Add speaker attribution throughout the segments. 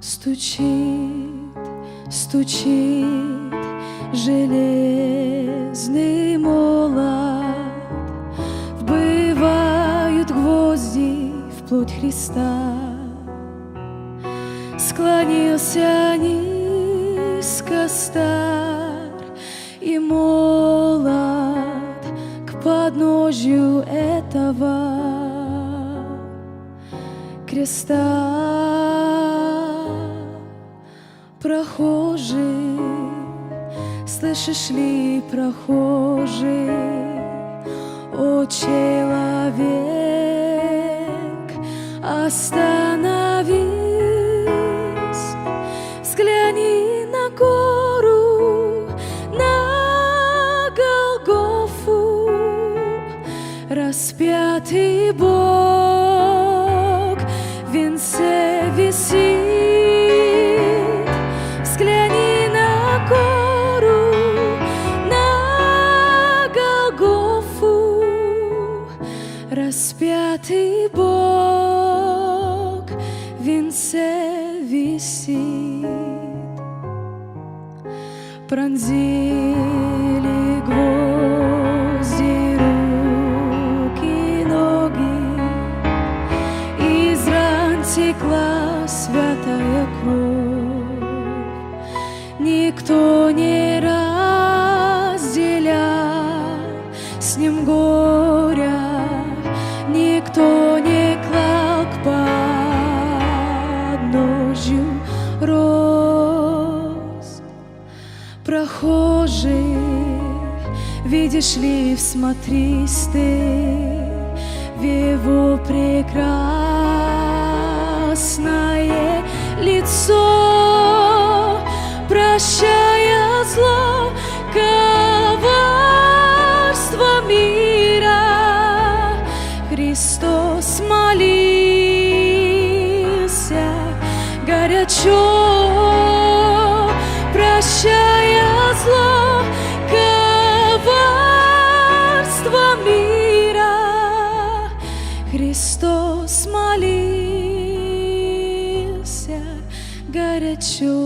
Speaker 1: Стучит, стучит железный молот, вбивают гвозди в плоть Христа. Склонился низко стар и молод к подножью этого креста. Прохожий, слышишь ли, прохожий, о человек, остановись, взгляни на гору, на Голгофу, распятый Бог в венце висит. Взгляни на гору, на Голгофу, распятый Бог в венце висит. Пронзили гвозди руки и ноги, из ран текла святая кровь. Никто не разделял с ним горя, никто не клал к подножью роз. Прохожий, видишь ли, всмотрись ты в его прекрасное лицо, прощая зло, коварство мира. Христос молился горячо, прощая зло, коварство мира. Христос молился горячо.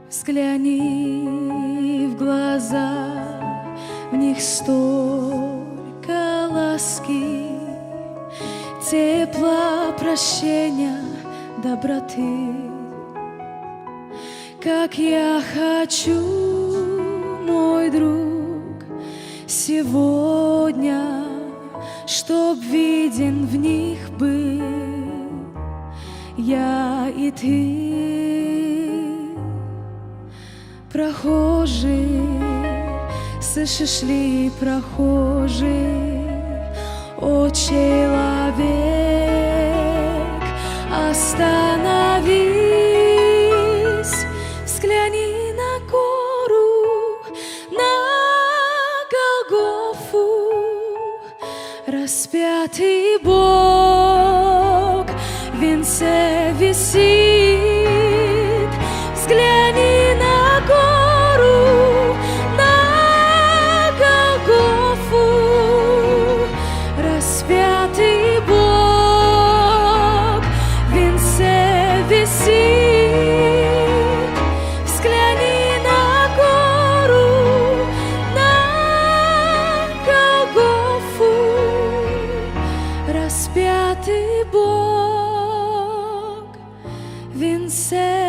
Speaker 1: Взгляни в глаза, в них столько ласки, тепла, прощения, доброты. Как я хочу, мой друг, сегодня, чтоб виден в них был я и ты. Прохожий, слышишь ли, прохожий, о человек, остановись, взгляни на гору, на Голгофу, распятый Бог в венце висит. Взгляни на гору, на Голгофу, распятый Бог в венце висит. Взгляни на гору, на Голгофу, распятый Бог в венце